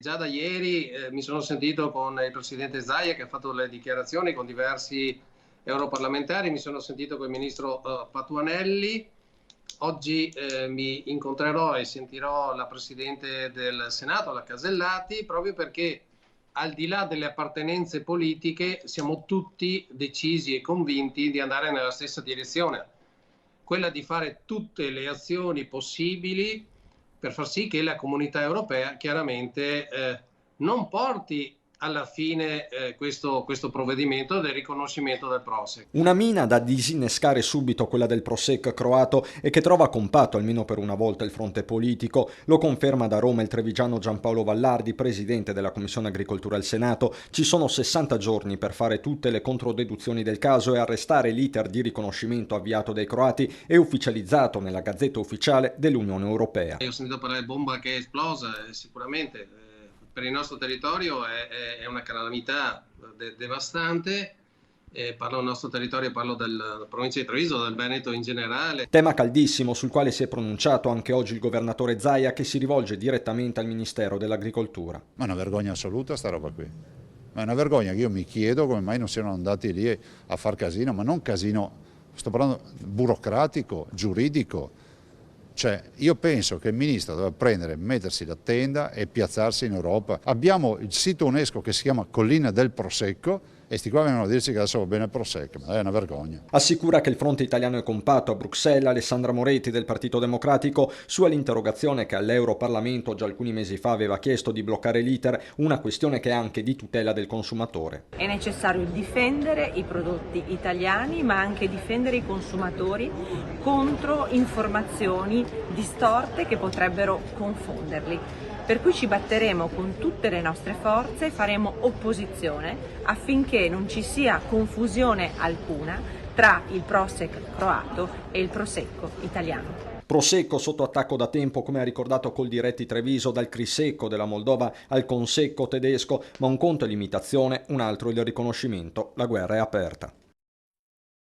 Già da ieri mi sono sentito con il presidente Zaia che ha fatto le dichiarazioni, con diversi europarlamentari, mi sono sentito con il ministro Patuanelli. Oggi mi incontrerò e sentirò la Presidente del Senato, la Casellati, proprio perché al di là delle appartenenze politiche siamo tutti decisi e convinti di andare nella stessa direzione, quella di fare tutte le azioni possibili per far sì che la comunità europea chiaramente non porti alla fine questo provvedimento del riconoscimento del Prošek. Una mina da disinnescare subito, quella del Prošek croato, e che trova compatto almeno per una volta il fronte politico. Lo conferma da Roma il trevigiano Giampaolo Vallardi, presidente della Commissione Agricoltura al Senato. Ci sono 60 giorni per fare tutte le controdeduzioni del caso e arrestare l'iter di riconoscimento avviato dai croati e ufficializzato nella Gazzetta Ufficiale dell'Unione Europea. Io ho sentito parlare di bomba che è esplosa, sicuramente per il nostro territorio è una calamità devastante. Parlo del nostro territorio, parlo della provincia di Treviso, del Veneto in generale. Tema caldissimo sul quale si è pronunciato anche oggi il governatore Zaia, che si rivolge direttamente al Ministero dell'Agricoltura. Ma è una vergogna assoluta sta roba qui. Ma è una vergogna che io mi chiedo come mai non siano andati lì a far casino, ma non casino, sto parlando burocratico, giuridico. Cioè, io penso che il ministro deve prendere, mettersi la tenda e piazzarsi in Europa. Abbiamo il sito UNESCO che si chiama Collina del Prosecco e sti qua vengono a dirci che adesso va bene il Prosecco, ma è una vergogna. Assicura che il fronte italiano è compatto a Bruxelles. Alessandra Moretti del Partito Democratico, su all'interrogazione che all'Europarlamento già alcuni mesi fa aveva chiesto di bloccare l'iter, una questione che è anche di tutela del consumatore. È necessario difendere i prodotti italiani, ma anche difendere i consumatori contro informazioni distorte che potrebbero confonderli. Per cui ci batteremo con tutte le nostre forze e faremo opposizione affinché non ci sia confusione alcuna tra il Prošek croato e il Prosecco italiano. Prosecco sotto attacco da tempo, come ha ricordato Coldiretti Treviso, dal Crisecco della Moldova al Consecco tedesco, ma un conto è l'imitazione, un altro il riconoscimento. La guerra è aperta.